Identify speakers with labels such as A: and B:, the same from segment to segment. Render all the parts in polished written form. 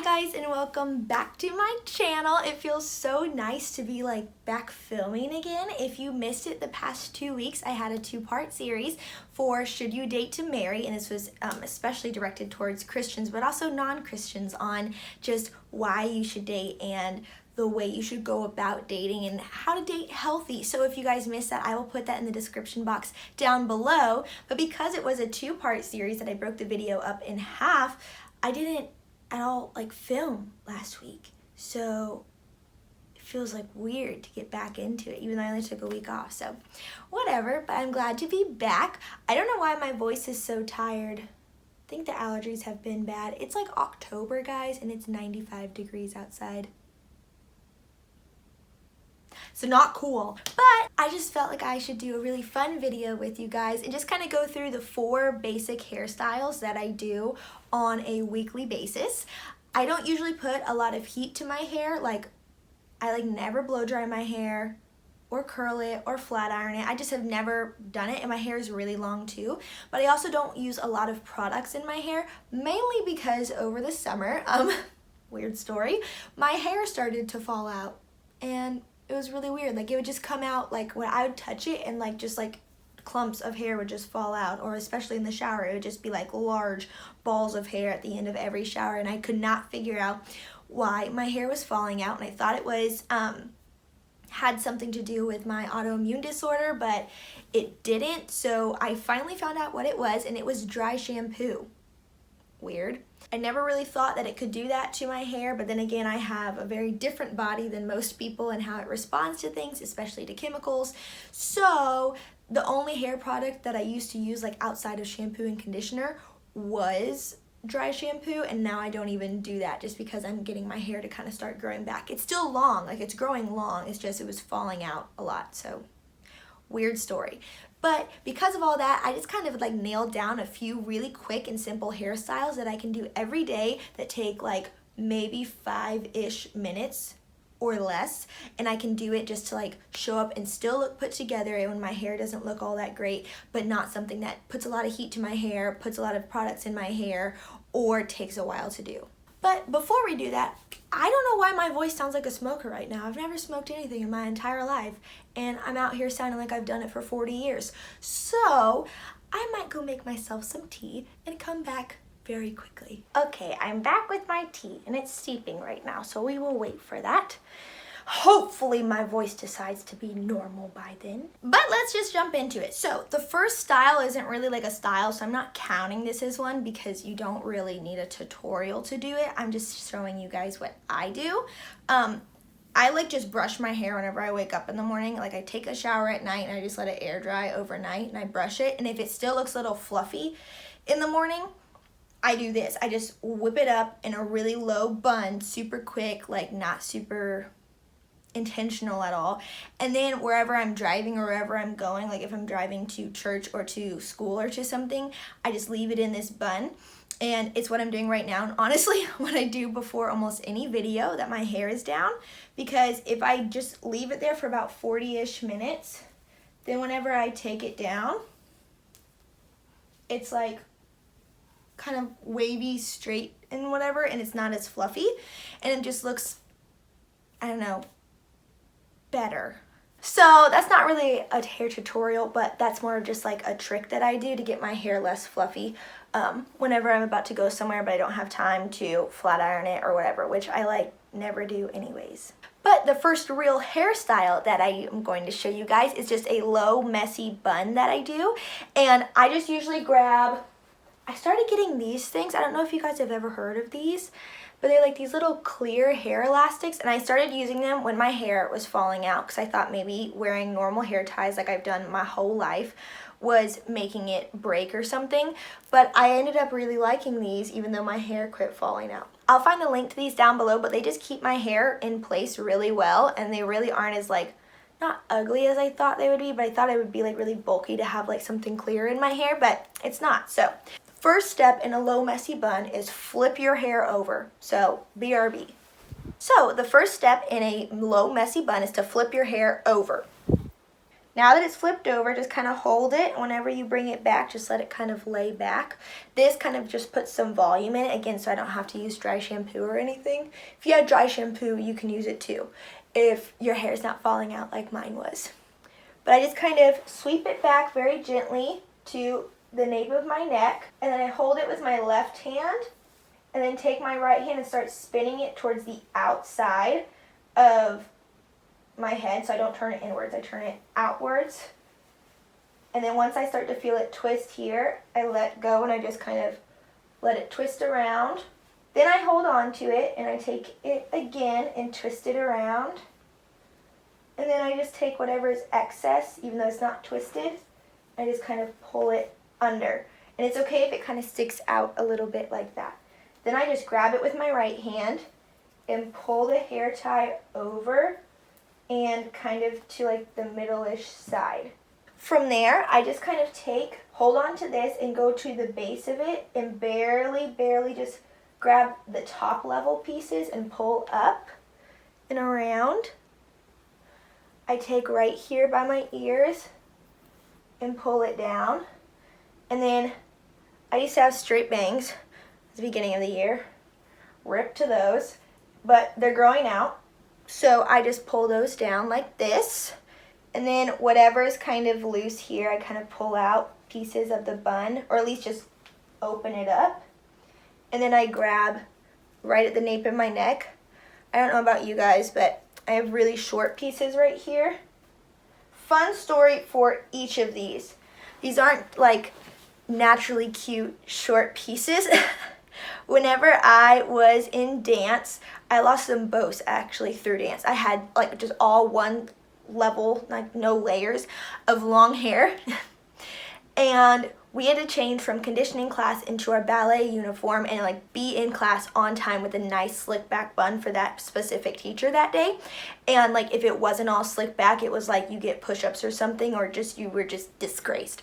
A: Hi guys, and welcome back to my channel. It feels so nice to be back filming again. If you missed it the past 2 weeks, I had a two-part series for Should You Date to Marry, and this was especially directed towards Christians but also non-Christians on just why you should date and the way you should go about dating and how to date healthy. So if you guys missed that, I will put that in the description box down below. But because it was a two-part series that I broke the video up in half, I didn't at all film last week. So it feels weird to get back into it, even though I only took a week off. So whatever, but I'm glad to be back. I don't know why my voice is so tired. I think the allergies have been bad. It's October, guys, and it's 95 degrees outside. So not cool, but I just felt like I should do a really fun video with you guys and just kind of go through the 4 basic hairstyles that I do on a weekly basis. I don't usually put a lot of heat to my hair. I never blow dry my hair or curl it or flat iron it. I just have never done it, and my hair is really long too. But I also don't use a lot of products in my hair, mainly because over the summer, weird story, my hair started to fall out, and it was really weird. It would just come out when I would touch it, and just clumps of hair would just fall out, or especially in the shower, it would just be large balls of hair at the end of every shower, and I could not figure out why my hair was falling out, and I thought it was had something to do with my autoimmune disorder, but it didn't. So I finally found out what it was, and it was dry shampoo. Weird. I never really thought that it could do that to my hair, but then again, I have a very different body than most people and how it responds to things, especially to chemicals. So the only hair product that I used to use outside of shampoo and conditioner was dry shampoo, and now I don't even do that just because I'm getting my hair to kind of start growing back. It's still long, it's growing long, it's just it was falling out a lot. So weird story. But because of all that, I just kind of nailed down a few really quick and simple hairstyles that I can do every day that take maybe 5-ish minutes or less, and I can do it just to show up and still look put together when my hair doesn't look all that great, but not something that puts a lot of heat to my hair, puts a lot of products in my hair, or takes a while to do. But before we do that, I don't know why my voice sounds like a smoker right now. I've never smoked anything in my entire life, and I'm out here sounding like I've done it for 40 years. So I might go make myself some tea and come back very quickly. Okay, I'm back with my tea, and it's steeping right now, so we will wait for that. Hopefully my voice decides to be normal by then. But let's just jump into it. So the first style isn't really a style, so I'm not counting this as one because you don't really need a tutorial to do it. I'm just showing you guys what I do. I just brush my hair whenever I wake up in the morning. I take a shower at night and I just let it air dry overnight and I brush it. And if it still looks a little fluffy in the morning, I do this. I just whip it up in a really low bun, super quick, not super intentional at all. And then wherever I'm driving or wherever I'm going, if I'm driving to church or to school or to something, I just leave it in this bun. And it's what I'm doing right now, and honestly what I do before almost any video that my hair is down, because if I just leave it there for about 40-ish minutes, then whenever I take it down, it's kind of wavy, straight, and whatever, and it's not as fluffy, and it just looks, I don't know, better. So that's not really a hair tutorial, but that's more of just a trick that I do to get my hair less fluffy whenever I'm about to go somewhere but I don't have time to flat iron it or whatever, which I never do anyways. But the first real hairstyle that I am going to show you guys is just a low messy bun that I do, and I just usually grab, I started getting these things, I don't know if you guys have ever heard of these, but they're these little clear hair elastics, and I started using them when my hair was falling out because I thought maybe wearing normal hair ties like I've done my whole life was making it break or something, but I ended up really liking these even though my hair quit falling out. I'll find the link to these down below, but they just keep my hair in place really well, and they really aren't as not ugly as I thought they would be, but I thought it would be really bulky to have something clear in my hair, but it's not. So first step in a low messy bun is flip your hair over. So BRB. So the first step in a low messy bun is to flip your hair over. Now that it's flipped over, just kind of hold it. Whenever you bring it back, just let it kind of lay back. This kind of just puts some volume in it, again, so I don't have to use dry shampoo or anything. If you have dry shampoo, you can use it too, if your hair is not falling out like mine was. But I just kind of sweep it back very gently to the nape of my neck, and then I hold it with my left hand, and then take my right hand and start spinning it towards the outside of my head, so I don't turn it inwards, I turn it outwards. And then once I start to feel it twist here, I let go and I just kind of let it twist around. Then I hold on to it and I take it again and twist it around. And then I just take whatever is excess, even though it's not twisted, I just kind of pull it under. And it's okay if it kind of sticks out a little bit like that. Then I just grab it with my right hand and pull the hair tie over and kind of to like the middle-ish side. From there, I just kind of hold on to this and go to the base of it and barely just grab the top level pieces and pull up and around. I take right here by my ears and pull it down. And then I used to have straight bangs at the beginning of the year. Rip to those, but they're growing out. So I just pull those down like this, and then whatever is kind of loose here, I kind of pull out pieces of the bun, or at least just open it up. And then I grab right at the nape of my neck. I don't know about you guys, but I have really short pieces right here. Fun story for each of these. These aren't like naturally cute short pieces. Whenever I was in dance, I lost them both actually through dance. I had like just all one level, like no layers of long hair. And we had to change from conditioning class into our ballet uniform and like be in class on time with a nice slick back bun for that specific teacher that day. And like if it wasn't all slick back, it was like you get push-ups or something, or just you were just disgraced.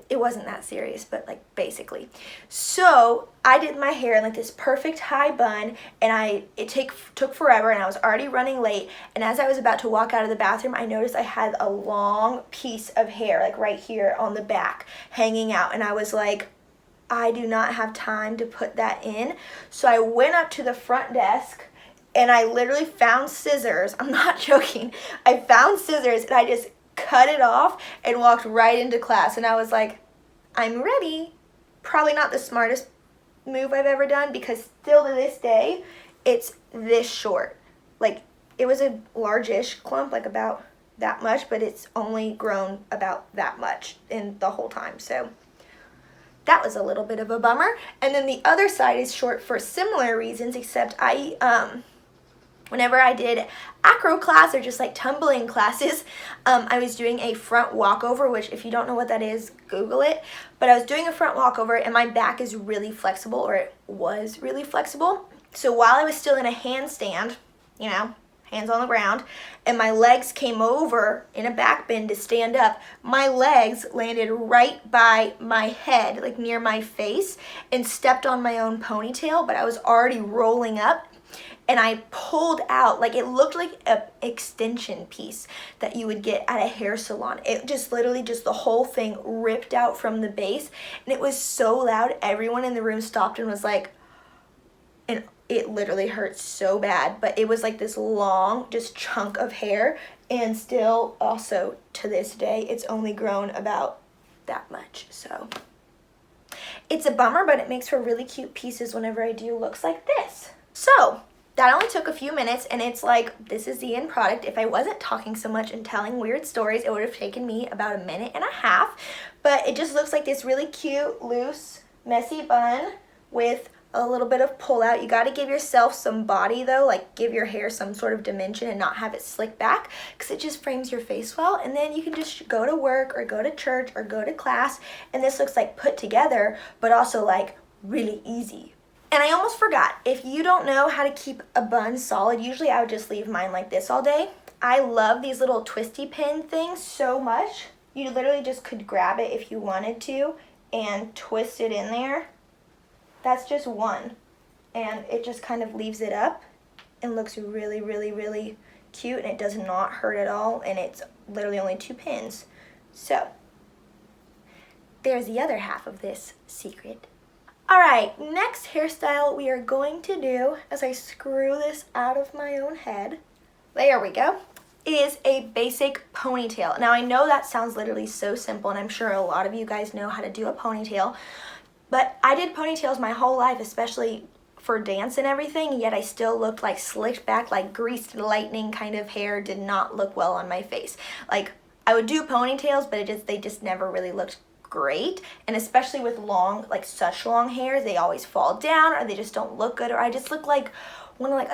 A: It wasn't that serious, but like basically. So I did my hair in like this perfect high bun, and it took forever, and I was already running late. And as I was about to walk out of the bathroom, I noticed I had a long piece of hair like right here on the back hanging out, and I was like, I do not have time to put that in. So I went up to the front desk and I literally found scissors. I'm not joking. I found scissors and I just cut it off and walked right into class, and I was like, I'm ready. Probably not the smartest move I've ever done, because still to this day it's this short. Like it was a large-ish clump, like about that much, but it's only grown about that much in the whole time. So that was a little bit of a bummer. And then the other side is short for similar reasons, except whenever I did acro class or just like tumbling classes, I was doing a front walkover, which if you don't know what that is, Google it. But I was doing a front walkover and my back is really flexible, or it was really flexible. So while I was still in a handstand, you know, hands on the ground, and my legs came over in a back bend to stand up, my legs landed right by my head, like near my face, and stepped on my own ponytail, but I was already rolling up. And I pulled out, like it looked like an extension piece that you would get at a hair salon. It just literally just the whole thing ripped out from the base. And it was so loud, everyone in the room stopped and was like, and it literally hurt so bad. But it was like this long, just chunk of hair. And still also to this day, it's only grown about that much. So it's a bummer, but it makes for really cute pieces whenever I do looks like this. So that only took a few minutes, and it's like, this is the end product. If I wasn't talking so much and telling weird stories, it would have taken me about 1.5 minutes. But it just looks like this really cute, loose, messy bun with a little bit of pull out. You got to give yourself some body though, like give your hair some sort of dimension and not have it slick back, because it just frames your face well. And then you can just go to work or go to church or go to class, and this looks like put together, but also like really easy. And I almost forgot, if you don't know how to keep a bun solid, usually I would just leave mine like this all day. I love these little twisty pin things so much. You literally just could grab it if you wanted to and twist it in there. That's just one. And it just kind of leaves it up and looks really, really, really cute and it does not hurt at all, and it's literally only 2 pins. So there's the other half of this secret. Alright, next hairstyle we are going to do, as I screw this out of my own head, there we go, is a basic ponytail. Now I know that sounds literally so simple, and I'm sure a lot of you guys know how to do a ponytail, but I did ponytails my whole life, especially for dance and everything, yet I still looked like slicked back, like greased lightning kind of hair. Did not look well on my face. Like, I would do ponytails, but they just never really looked great, and especially with long, like such long hair, they always fall down or they just don't look good, or I just look like one of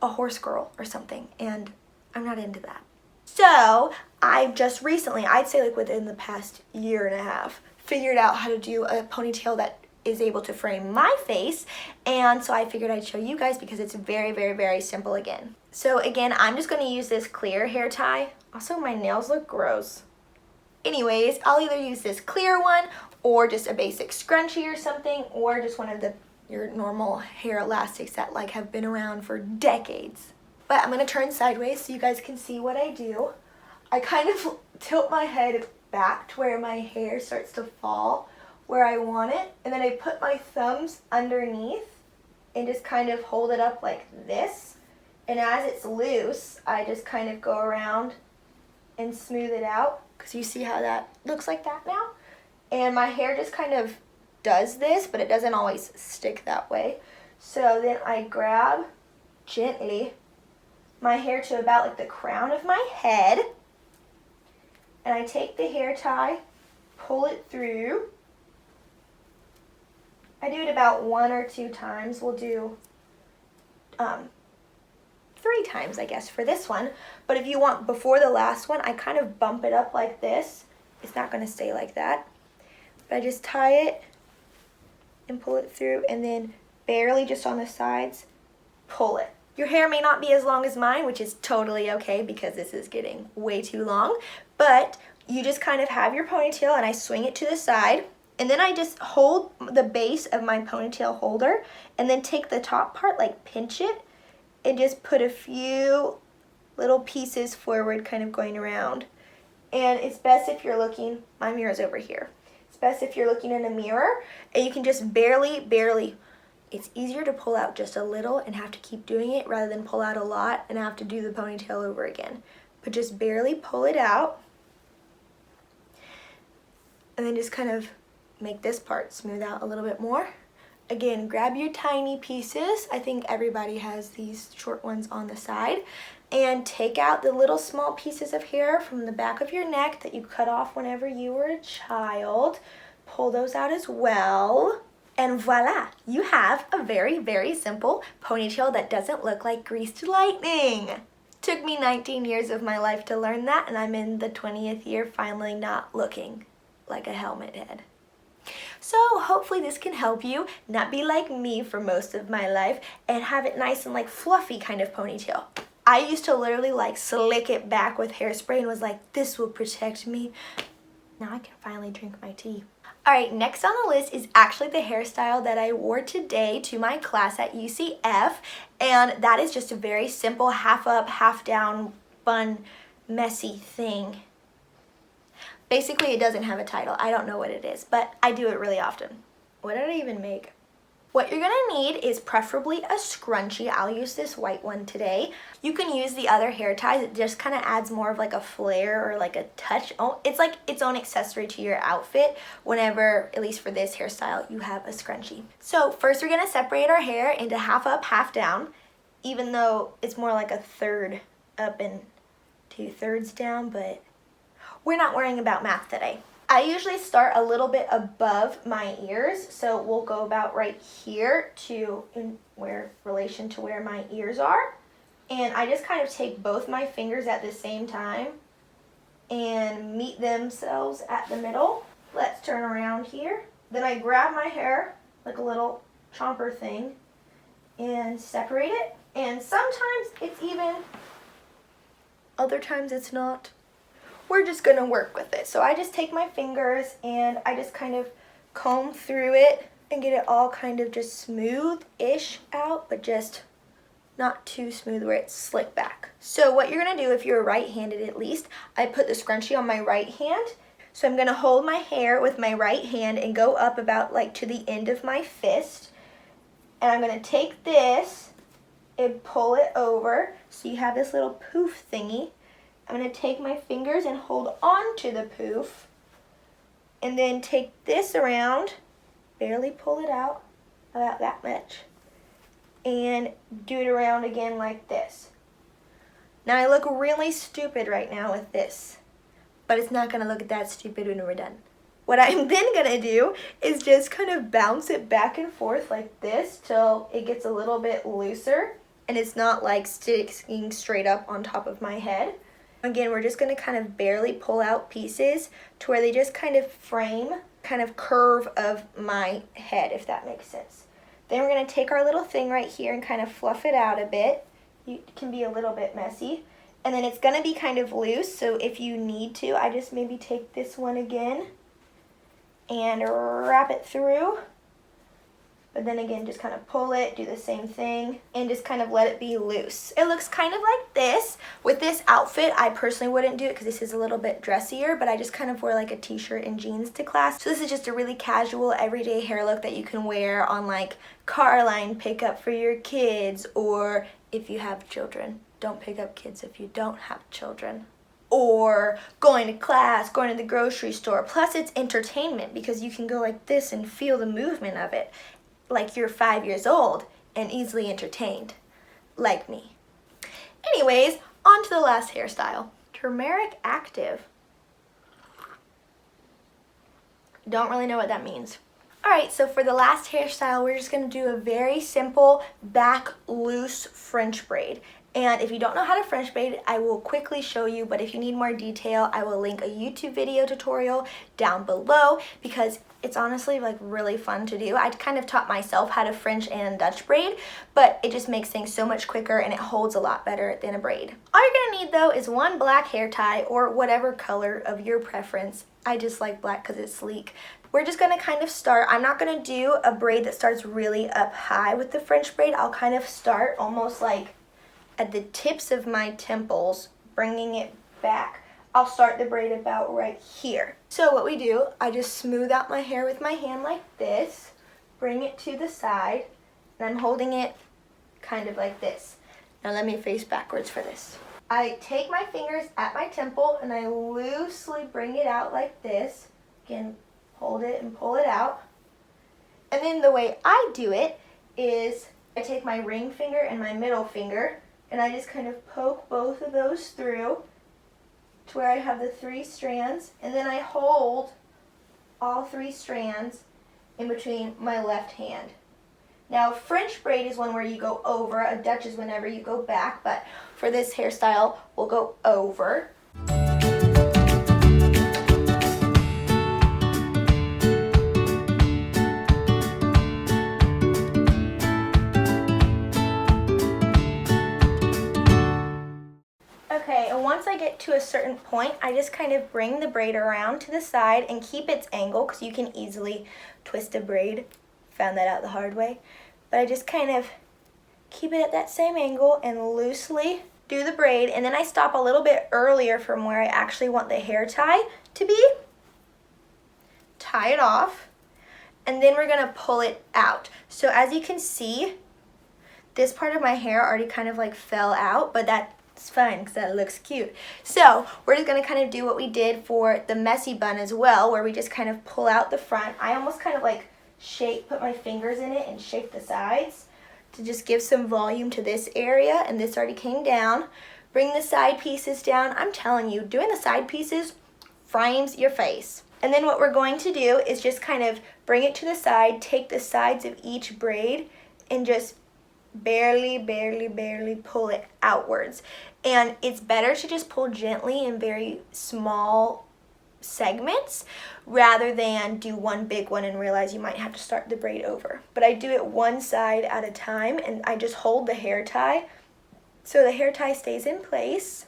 A: a horse girl or something, and I'm not into that. So I just recently, I'd say like within the past year and a half, figured out how to do a ponytail that is able to frame my face, and so I figured I'd show you guys because it's very, very, very simple again. So again, I'm just going to use this clear hair tie. Also, my nails look gross. Anyways, I'll either use this clear one or just a basic scrunchie or something, or just one of your normal hair elastics that like have been around for decades. But I'm going to turn sideways so you guys can see what I do. I kind of tilt my head back to where my hair starts to fall where I want it, and then I put my thumbs underneath and just kind of hold it up like this, and as it's loose I just kind of go around and smooth it out, because you see how that looks like that now, and my hair just kind of does this, but it doesn't always stick that way. So then I grab gently my hair to about like the crown of my head, and I take the hair tie, pull it through. I do it about 1 or 2 times. We'll do 3 times, I guess, for this one. But if you want, before the last one, I kind of bump it up like this. It's not going to stay like that. But I just tie it and pull it through, and then barely just on the sides, pull it. Your hair may not be as long as mine, which is totally okay because this is getting way too long. But you just kind of have your ponytail, and I swing it to the side. And then I just hold the base of my ponytail holder, and then take the top part, like pinch it, and just put a few little pieces forward, kind of going around. And it's best if you're looking, my mirror's over here. It's best if you're looking in a mirror, and you can just barely, it's easier to pull out just a little and have to keep doing it rather than pull out a lot and have to do the ponytail over again. But just barely pull it out, and then just kind of make this part smooth out a little bit more. Again, grab your tiny pieces. I think everybody has these short ones on the side. And take out the little small pieces of hair from the back of your neck that you cut off whenever you were a child. Pull those out as well. And voila, you have a very, very simple ponytail that doesn't look like greased lightning. Took me 19 years of my life to learn that, and I'm in the 20th year finally not looking like a helmet head. So hopefully this can help you not be like me for most of my life and have it nice and like fluffy kind of ponytail. I used to literally like slick it back with hairspray and was like, this will protect me. Now I can finally drink my tea. Alright, next on the list is actually the hairstyle that I wore today to my class at UCF, and that is just a very simple half up, half down bun messy thing. Basically, it doesn't have a title. I don't know what it is, but I do it really often. What did I even make? What you're gonna need is preferably a scrunchie. I'll use this white one today. You can use the other hair ties. It just kind of adds more of like a flare or like a touch. Oh, it's like its own accessory to your outfit whenever, at least for this hairstyle, you have a scrunchie. So first we're gonna separate our hair into half up, half down, even though it's more like a third up and 2/3 down, but we're not worrying about math today. I usually start a little bit above my ears, so we'll go about right here in relation to where my ears are. And I just kind of take both my fingers at the same time and meet themselves at the middle. Let's turn around here. Then I grab my hair like a little chomper thing and separate it. And sometimes it's even, other times it's not. We're just gonna work with it. So I just take my fingers and I just kind of comb through it and get it all kind of just smooth-ish out, but just not too smooth where it's slicked back. So what you're gonna do, if you're right-handed at least, I put the scrunchie on my right hand. So I'm gonna hold my hair with my right hand and go up about like to the end of my fist. And I'm gonna take this and pull it over so you have this little poof thingy. I'm gonna take my fingers and hold on to the poof and then take this around, barely pull it out, about that much, and do it around again like this. Now I look really stupid right now with this, but it's not gonna look that stupid when we're done. What I'm then gonna do is just kind of bounce it back and forth like this till it gets a little bit looser and it's not like sticking straight up on top of my head. Again, we're just gonna kind of barely pull out pieces to where they just kind of frame, kind of curve of my head, if that makes sense. Then we're gonna take our little thing right here and kind of fluff it out a bit. It can be a little bit messy. And then it's gonna be kind of loose, so if you need to, I just maybe take this one again and wrap it through. But then again, just kind of pull it, do the same thing, and just kind of let it be loose. It looks kind of like this. With this outfit, I personally wouldn't do it because this is a little bit dressier, but I just kind of wear like a t-shirt and jeans to class. So this is just a really casual, everyday hair look that you can wear on like car line pickup for your kids, or if you have children. Don't pick up kids if you don't have children. Or going to class, going to the grocery store. Plus it's entertainment because you can go like this and feel the movement of it. Like you're 5 years old and easily entertained, like me. Anyways, on to the last hairstyle. Turmeric active. Don't really know what that means. Alright, so for the last hairstyle, we're just going to do a very simple back loose French braid. And if you don't know how to French braid, I will quickly show you, but if you need more detail, I will link a YouTube video tutorial down below because it's honestly like really fun to do. I kind of taught myself how to French and Dutch braid, but it just makes things so much quicker and it holds a lot better than a braid. All you're gonna need though is one black hair tie or whatever color of your preference. I just like black because it's sleek. We're just gonna kind of start. I'm not gonna do a braid that starts really up high with the French braid. I'll kind of start almost like at the tips of my temples, bringing it back. I'll start the braid about right here. So what we do, I just smooth out my hair with my hand like this, bring it to the side, and I'm holding it kind of like this. Now let me face backwards for this. I take my fingers at my temple and I loosely bring it out like this. Again, hold it and pull it out. And then the way I do it is I take my ring finger and my middle finger and I just kind of poke both of those through to where I have the 3 strands, and then I hold all 3 strands in between my left hand. Now French braid is one where you go over, a Dutch is whenever you go back, but for this hairstyle we'll go over. Okay, and once I get to a certain point, I just kind of bring the braid around to the side and keep its angle because you can easily twist a braid. Found that out the hard way. But I just kind of keep it at that same angle and loosely do the braid, and then I stop a little bit earlier from where I actually want the hair tie to be. Tie it off, and then we're gonna pull it out. So as you can see, this part of my hair already kind of like fell out, but that's fine because that looks cute. So we're just gonna kind of do what we did for the messy bun as well, where we just kind of pull out the front. I almost kind of like put my fingers in it and shape the sides to just give some volume to this area, and this already came down. Bring the side pieces down. I'm telling you, doing the side pieces frames your face. And then what we're going to do is just kind of bring it to the side, take the sides of each braid and just barely pull it outwards. And it's better to just pull gently in very small segments rather than do one big one and realize you might have to start the braid over. But I do it one side at a time, and I just hold the hair tie so the hair tie stays in place,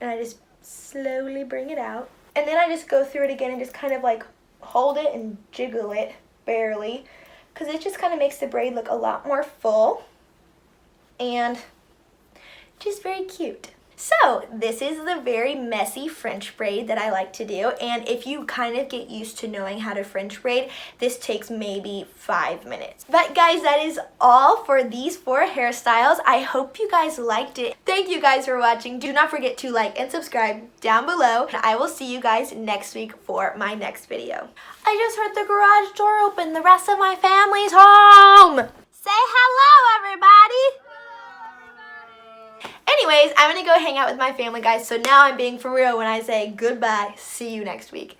A: and I just slowly bring it out, and then I just go through it again and just kind of like hold it and jiggle it barely, because it just kind of makes the braid look a lot more full. and just very cute. So this is the very messy French braid that I like to do, and if you kind of get used to knowing how to French braid, this takes maybe 5 minutes. But guys, that is all for these 4 hairstyles. I hope you guys liked it. Thank you guys for watching. Do not forget to like and subscribe down below, and I will see you guys next week for my next video. I just heard the garage door open. The rest of my family's home. Say hello, everybody. Anyways, I'm gonna go hang out with my family, guys, so now I'm being for real when I say goodbye. See you next week.